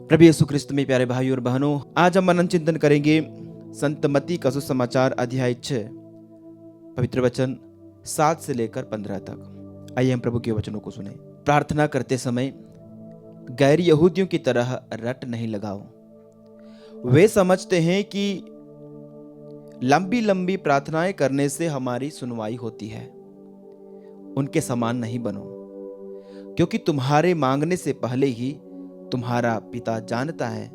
प्रभु यीशु क्रिस्त में प्यारे भाई और बहनों, आज हम मनन चिंतन करेंगे संत मत्ती का सुसमाचार अध्याय 6 पवित्र वचन 7 से लेकर 15 तक। आइए हम प्रभु के वचनों को सुने। प्रार्थना करते समय गैर यहूदियों की तरह रट नहीं लगाओ। वे समझते हैं कि लंबी लंबी प्रार्थनाएं करने से हमारी सुनवाई होती है। उनके समान नहीं बनो, क्योंकि तुम्हारे मांगने से पहले ही तुम्हारा पिता जानता है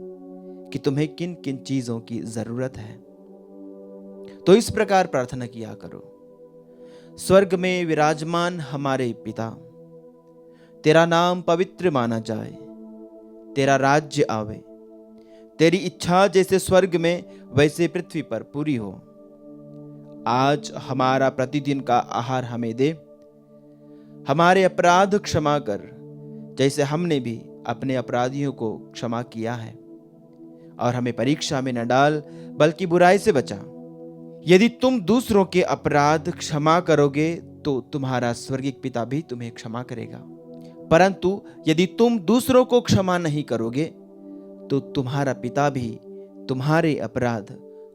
कि तुम्हें किन किन चीजों की जरूरत है। तो इस प्रकार प्रार्थना किया करो। स्वर्ग में विराजमान हमारे पिता, तेरा नाम पवित्र माना जाए, तेरा राज्य आवे, तेरी इच्छा जैसे स्वर्ग में वैसे पृथ्वी पर पूरी हो। आज हमारा प्रतिदिन का आहार हमें दे। हमारे अपराध क्षमा कर, जैसे हमने भी अपने अपराधियों को क्षमा किया है। और हमें परीक्षा में न डाल, बल्कि बुराई से बचा। यदि तुम दूसरों के अपराध क्षमा करोगे तो तुम्हारा स्वर्गीय पिता भी तुम्हें क्षमा करेगा। परंतु यदि तुम दूसरों को क्षमा नहीं करोगे तो तुम्हारा पिता भी तुम्हारे अपराध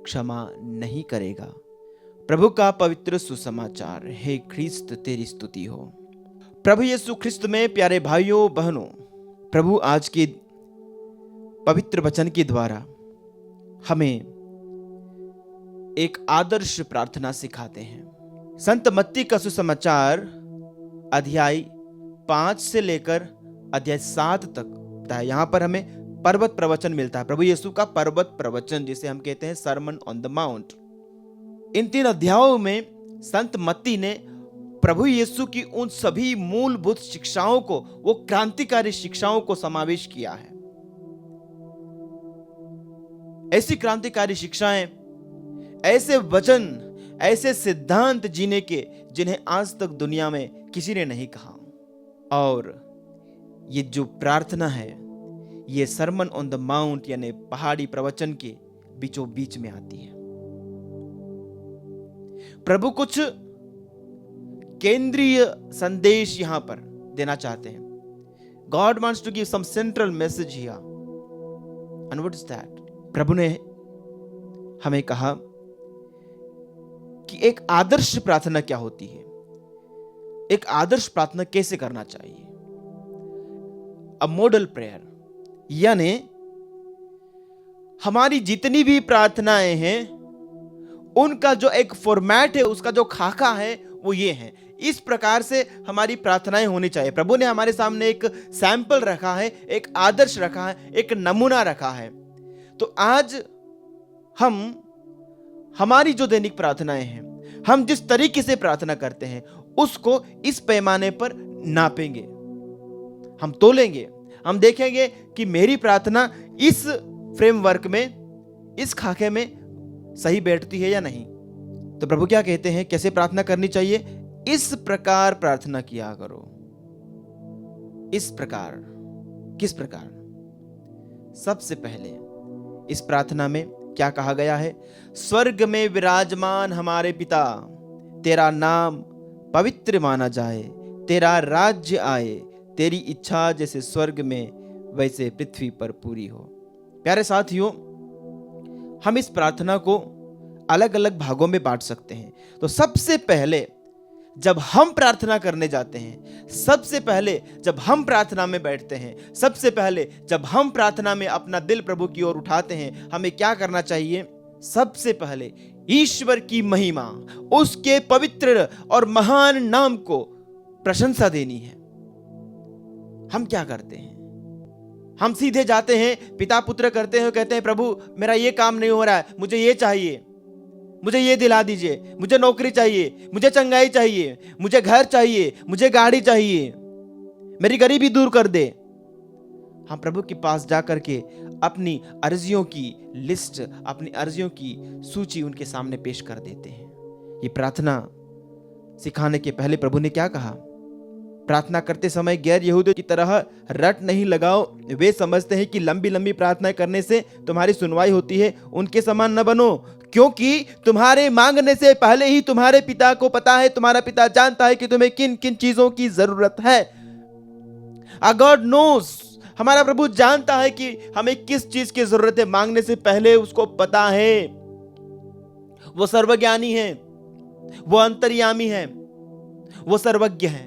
क्षमा नहीं करेगा। प्रभु का पवित्र सुसमाचार। हे ख्रिस्त, तेरी स्तुति हो। प्रभु यीशु ख्रिस्त में प्यारे भाइयों बहनों, प्रभु आज के पवित्र वचन के द्वारा हमें एक आदर्श प्रार्थना सिखाते हैं। संत मत्ती का सुसमाचार अध्याय 5 से लेकर अध्याय 7 तक है। यहां पर हमें पर्वत प्रवचन मिलता है। प्रभु यीशु का पर्वत प्रवचन, जिसे हम कहते हैं सरमन ऑन द माउंट। इन 3 अध्यायों में संत मत्ती ने प्रभु यीशु की उन सभी मूलभूत शिक्षाओं को, वो क्रांतिकारी शिक्षाओं को समावेश किया है। ऐसी क्रांतिकारी शिक्षाएं, ऐसे वचन, ऐसे सिद्धांत जीने के जिन्हें आज तक दुनिया में किसी ने नहीं कहा। और ये जो प्रार्थना है, ये सरमन ऑन द माउंट यानी पहाड़ी प्रवचन के बीचों बीच में आती है। प्रभु कुछ केंद्रीय संदेश यहां पर देना चाहते हैं। God wants to give some central message here. And what is that? प्रभु ने हमें कहा कि एक आदर्श प्रार्थना क्या होती है, एक आदर्श प्रार्थना कैसे करना चाहिए। अ मॉडल प्रेयर, यानी हमारी जितनी भी प्रार्थनाएं हैं उनका जो एक फॉर्मेट है, उसका जो खाका है वो ये है। इस प्रकार से हमारी प्रार्थनाएं होनी चाहिए। प्रभु ने हमारे सामने एक सैंपल रखा है, एक आदर्श रखा है, एक नमूना रखा है। तो आज हम हमारी जो दैनिक प्रार्थनाएं हैं, हम जिस तरीके से प्रार्थना करते हैं, उसको इस पैमाने पर नापेंगे, हम तोलेंगे। हम देखेंगे कि मेरी प्रार्थना इस फ्रेमवर्क में, इस खाके में सही बैठती है या नहीं। तो प्रभु क्या कहते हैं, कैसे प्रार्थना करनी चाहिए? इस प्रकार प्रार्थना किया करो। इस प्रकार, किस प्रकार? सबसे पहले इस प्रार्थना में क्या कहा गया है? स्वर्ग में विराजमान हमारे पिता, तेरा नाम पवित्र माना जाए, तेरा राज्य आए, तेरी इच्छा जैसे स्वर्ग में वैसे पृथ्वी पर पूरी हो। प्यारे साथियों, हम इस प्रार्थना को अलग अलग भागों में बांट सकते हैं। तो सबसे पहले जब हम प्रार्थना करने जाते हैं, सबसे पहले जब हम प्रार्थना में बैठते हैं, सबसे पहले जब हम प्रार्थना में अपना दिल प्रभु की ओर उठाते हैं, हमें क्या करना चाहिए? सबसे पहले ईश्वर की महिमा, उसके पवित्र और महान नाम को प्रशंसा देनी है। हम क्या करते हैं? हम सीधे जाते हैं, पिता पुत्र करते हैं, कहते हैं प्रभु मेरा ये काम नहीं हो रहा है, मुझे ये चाहिए, मुझे ये दिला दीजिए, मुझे नौकरी चाहिए, मुझे चंगाई चाहिए, मुझे घर चाहिए, मुझे गाड़ी चाहिए, मेरी गरीबी दूर कर दे। हम प्रभु के पास जाकर के अपनी अर्जियों की लिस्ट, अपनी अर्जियों की सूची उनके सामने पेश कर देते हैं। ये प्रार्थना सिखाने के पहले प्रभु ने क्या कहा? प्रार्थना करते समय गैर यहूदियों की तरह रट नहीं लगाओ। वे समझते हैं कि लंबी लंबी प्रार्थनाएं करने से तुम्हारी सुनवाई होती है। उनके समान न बनो, क्योंकि तुम्हारे मांगने से पहले ही तुम्हारे पिता को पता है, तुम्हारा पिता जानता है कि तुम्हें किन किन चीजों की जरूरत है। God knows हमारा प्रभु जानता है कि हमें किस चीज की जरूरत है, मांगने से पहले उसको पता है। वो सर्वज्ञानी है, वो अंतर्यामी है, वो सर्वज्ञ है,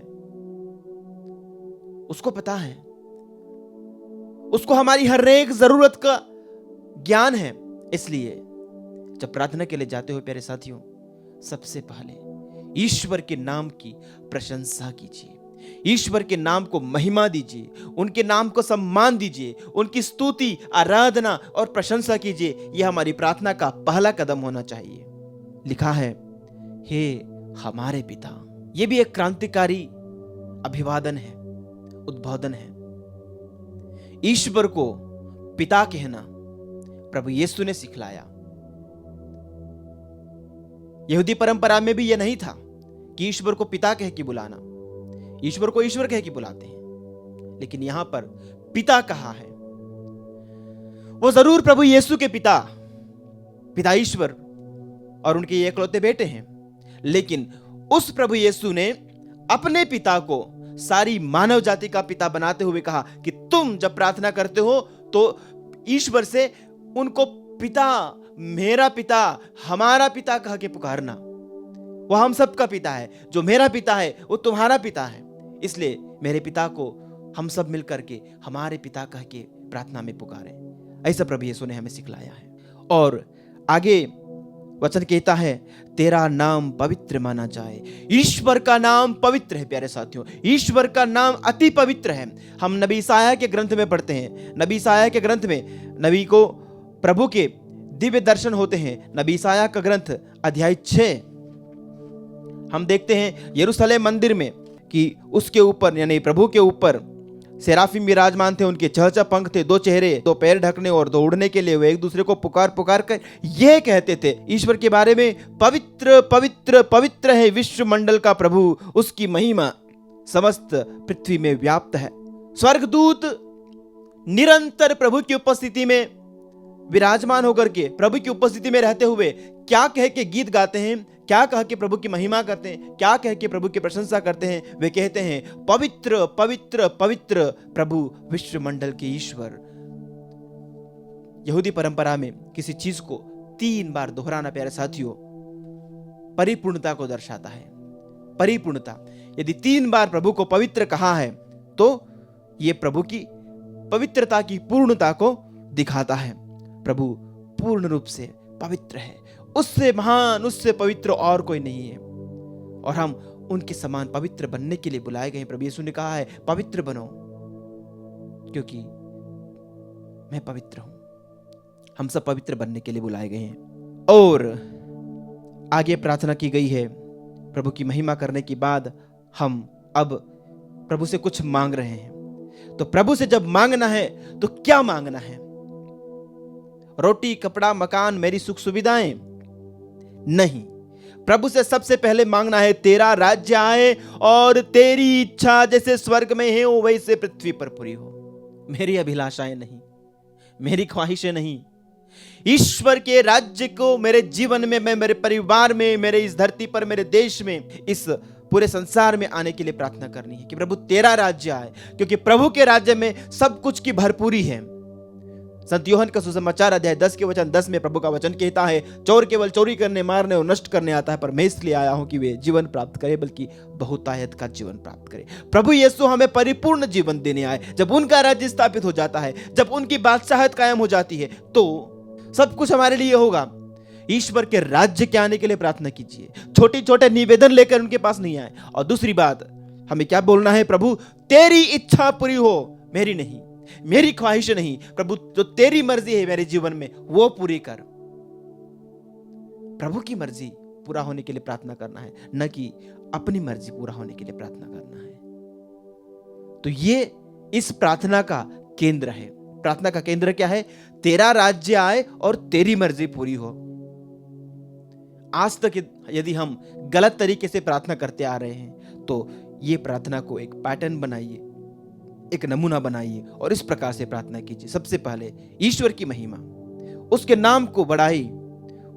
उसको पता है, उसको हमारी हर एक जरूरत का ज्ञान है। इसलिए जब प्रार्थना के लिए जाते हो प्यारे साथियों, सबसे पहले ईश्वर के नाम की प्रशंसा कीजिए, ईश्वर के नाम को महिमा दीजिए, उनके नाम को सम्मान दीजिए, उनकी स्तुति, आराधना और प्रशंसा कीजिए। यह हमारी प्रार्थना का पहला कदम होना चाहिए। लिखा है, हे हमारे पिता। यह भी एक क्रांतिकारी अभिवादन है, उद्बोधन है। ईश्वर को पिता कहना प्रभु यीशु ने सिखलाया। यहूदी परंपरा में भी यह नहीं था कि ईश्वर को पिता कह के बुलाना, ईश्वर को ईश्वर कह के बुलाते हैं, लेकिन यहां पर पिता कहा है। वो जरूर प्रभु यीशु के पिता, पिता ईश्वर और उनके एकलौते बेटे हैं, लेकिन उस प्रभु यीशु ने अपने पिता को सारी मानव जाति का पिता बनाते हुए कहा कि तुम जब प्रार्थना करते हो तो ईश्वर से उनको पिता, मेरा पिता, हमारा पिता कह के पुकारना। वो हम सबका पिता है, जो मेरा पिता है वो तुम्हारा पिता है। इसलिए मेरे पिता को हम सब मिलकर के हमारे पिता कह के प्रार्थना में पुकारें। ऐसा प्रभु यीशु ने हमें सिखलाया है। और आगे वचन कहता है, तेरा नाम पवित्र माना जाए। ईश्वर का नाम पवित्र है प्यारे साथियों, ईश्वर का नाम अति पवित्र है। हम नबी ईसाया के ग्रंथ में पढ़ते हैं, नबी ईसाया के ग्रंथ में नबी को प्रभु के दिव्य दर्शन होते हैं। नबी ईसाया का ग्रंथ अध्याय 6 हम देखते हैं यरूशलेम मंदिर में कि उसके ऊपर यानी प्रभु के ऊपर सेराफिम विराजमान थे, उनके छह पंख थे, 2 चेहरे, 2 पैर ढकने और 2 उड़ने के लिए। वे एक दूसरे को पुकार पुकार कर यह कहते थे ईश्वर के बारे में, पवित्र पवित्र पवित्र है विश्व मंडल का प्रभु, उसकी महिमा समस्त पृथ्वी में व्याप्त है। स्वर्गदूत निरंतर प्रभु की उपस्थिति में विराजमान होकर के, प्रभु की उपस्थिति में रहते हुए क्या कह के गीत गाते हैं, क्या कह के प्रभु की महिमा करते हैं, क्या कह के प्रभु की प्रशंसा करते हैं। वे कहते हैं, पवित्र पवित्र पवित्र प्रभु विश्व मंडल के ईश्वर। यहूदी परंपरा में किसी चीज को 3 बार दोहराना प्यारे साथियों परिपूर्णता को दर्शाता है। परिपूर्णता, यदि 3 बार प्रभु को पवित्र कहा है तो यह प्रभु की पवित्रता की पूर्णता को दिखाता है। प्रभु पूर्ण रूप से पवित्र है, उससे महान, उससे पवित्र और कोई नहीं है, और हम उनके समान पवित्र बनने के लिए बुलाए गए हैं। प्रभु यीशु ने कहा है, पवित्र बनो क्योंकि मैं पवित्र हूं। हम सब पवित्र बनने के लिए बुलाए गए हैं। और आगे प्रार्थना की गई है, प्रभु की महिमा करने के बाद हम अब प्रभु से कुछ मांग रहे हैं। तो प्रभु से जब मांगना है तो क्या मांगना है? रोटी, कपड़ा, मकान, मेरी सुख सुविधाएं? नहीं, प्रभु से सबसे पहले मांगना है, तेरा राज्य आए और तेरी इच्छा जैसे स्वर्ग में है वो वैसे पृथ्वी पर पूरी हो। मेरी अभिलाषाएं नहीं, मेरी ख्वाहिशें नहीं, ईश्वर के राज्य को मेरे जीवन में, मैं मेरे परिवार में, मेरे इस धरती पर, मेरे देश में, इस पूरे संसार में आने के लिए प्रार्थना करनी है कि प्रभु तेरा राज्य आए, क्योंकि प्रभु के राज्य में सब कुछ की भरपूरी है। संत यूहन्ना का सुसमाचार अध्याय 10 के वचन 10 में प्रभु का वचन कहता है, चोर केवल चोरी करने, मारने और नष्ट करने आता है, पर मैं इसलिए आया हूं कि वे जीवन प्राप्त करे, बल्कि बहुतायत का जीवन प्राप्त करे। प्रभु यीशु हमें परिपूर्ण जीवन देने आए। जब उनका राज्य स्थापित हो जाता है, जब उनकी बादशाहत कायम हो जाती है, तो सब कुछ हमारे लिए होगा। ईश्वर के राज्य के आने के लिए प्रार्थना कीजिए, छोटे छोटे निवेदन लेकर उनके पास नहीं आए। और दूसरी बात, हमें क्या बोलना है? प्रभु तेरी इच्छा पूरी हो, मेरी नहीं, मेरी ख्वाहिश नहीं। प्रभु जो तेरी मर्जी है मेरे जीवन में वो पूरी कर। प्रभु की मर्जी पूरा होने के लिए प्रार्थना करना है, न कि अपनी मर्जी पूरा होने के लिए प्रार्थना करना है। तो ये इस प्रार्थना का केंद्र है। प्रार्थना का केंद्र क्या है? तेरा राज्य आए और तेरी मर्जी पूरी हो। आज तक यदि हम गलत तरीके से प्रार्थना करते आ रहे हैं तो ये प्रार्थना को एक पैटर्न बनाइए, एक नमूना बनाइए और इस प्रकार से प्रार्थना कीजिए। सबसे पहले ईश्वर की महिमा, उसके नाम को बढ़ाई,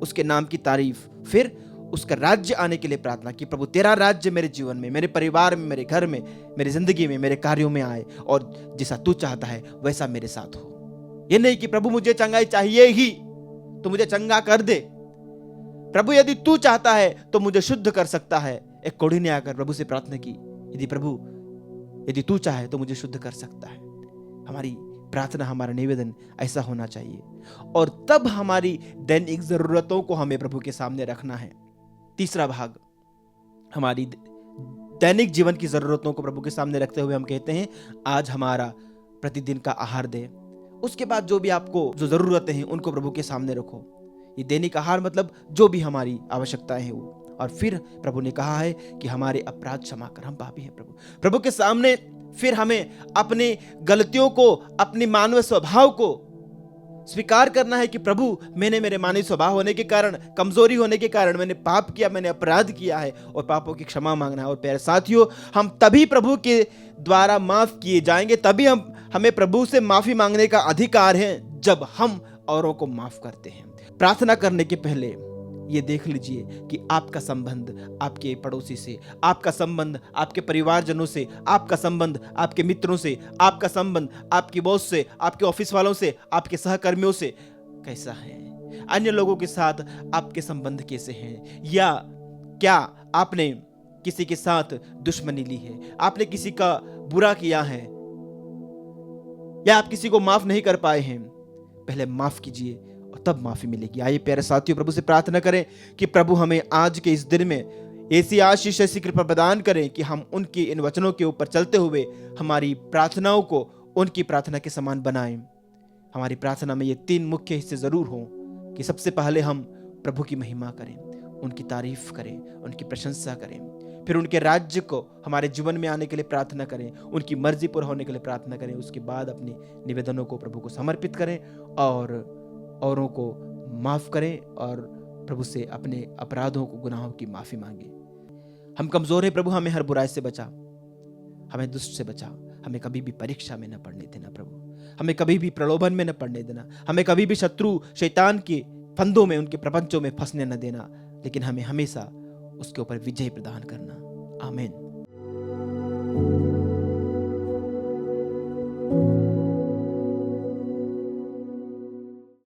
उसके नाम की तारीफ, फिर उसका राज्य आने के लिए प्रार्थना की। प्रभु तेरा राज्य मेरे जीवन में, मेरे परिवार में, मेरे घर में, मेरी जिंदगी में, मेरे कार्यों में आए और जैसा तू चाहता है वैसा मेरे साथ हो। ये नहीं कि प्रभु मुझे चंगाई चाहिए ही तो मुझे चंगा कर दे। प्रभु यदि तू चाहता है तो मुझे शुद्ध कर सकता है। एक कोढ़ी ने आकर प्रभु से प्रार्थना की, यदि प्रभु यदि तू चाहे तो मुझे शुद्ध कर सकता है। हमारी प्रार्थना, हमारा निवेदन ऐसा होना चाहिए और तब हमारी दैनिक जरूरतों को हमें प्रभु के सामने रखना है। तीसरा भाग, हमारी दैनिक जीवन की जरूरतों को प्रभु के सामने रखते हुए हम कहते हैं आज हमारा प्रतिदिन का आहार दे। उसके बाद जो भी आपको जो जरूरतें हैं उनको प्रभु के सामने रखो। ये दैनिक आहार मतलब जो भी हमारी आवश्यकताएं हैं वो। और फिर प्रभु ने कहा है कि हमारे अपराध क्षमा कर, हम पापी हैं प्रभु के सामने। फिर हमें अपनी गलतियों को, अपनी मानव स्वभाव को स्वीकार करना है कि प्रभु मैंने मेरे मानवीय स्वभाव होने के कारण, कमजोरी होने के कारण मैंने पाप किया, मैंने अपराध किया है और पापों की क्षमा मांगना है। और प्यारे साथियों, हम तभी प्रभु के द्वारा माफ किए जाएंगे, तभी हमें प्रभु से माफी मांगने का अधिकार है जब हम औरों को माफ करते हैं। प्रार्थना करने के पहले ये देख लीजिए कि आपका संबंध आपके पड़ोसी से, आपका संबंध आपके परिवारजनों से, आपका संबंध आपके मित्रों से, आपका संबंध आपके बॉस से, आपके ऑफिस वालों से, आपके सहकर्मियों से कैसा है। अन्य लोगों के साथ आपके संबंध कैसे हैं, या क्या आपने किसी के साथ दुश्मनी ली है, आपने किसी का बुरा किया है, या आप किसी को माफ नहीं कर पाए हैं। पहले माफ कीजिए और तब माफी मिलेगी। आइए प्यारे साथियों, प्रभु से प्रार्थना करें कि प्रभु हमें आज के इस दिन में ऐसी आशीष, ऐसी कृपा प्रदान करें कि हम उनकी इन वचनों के ऊपर चलते हुए हमारी प्रार्थनाओं को उनकी प्रार्थना के समान बनाएं। हमारी प्रार्थना में ये 3 मुख्य हिस्से जरूर हों कि सबसे पहले हम प्रभु की महिमा करें, उनकी तारीफ करें, उनकी प्रशंसा करें। फिर उनके राज्य को हमारे जीवन में आने के लिए प्रार्थना करें, उनकी मर्जी पूरा होने के लिए प्रार्थना करें। उसके बाद अपने निवेदनों को प्रभु को समर्पित करें और औरों को माफ करें और प्रभु से अपने अपराधों को, गुनाहों की माफी मांगे। हम कमजोर हैं प्रभु, हमें हर बुराई से बचा, हमें दुष्ट से बचा, हमें कभी भी परीक्षा में न पड़ने देना प्रभु, हमें कभी भी प्रलोभन में न पड़ने देना, हमें कभी भी शत्रु शैतान के फंदों में, उनके प्रपंचों में फंसने न देना, लेकिन हमें हमेशा उसके ऊपर विजय प्रदान करना। आमीन।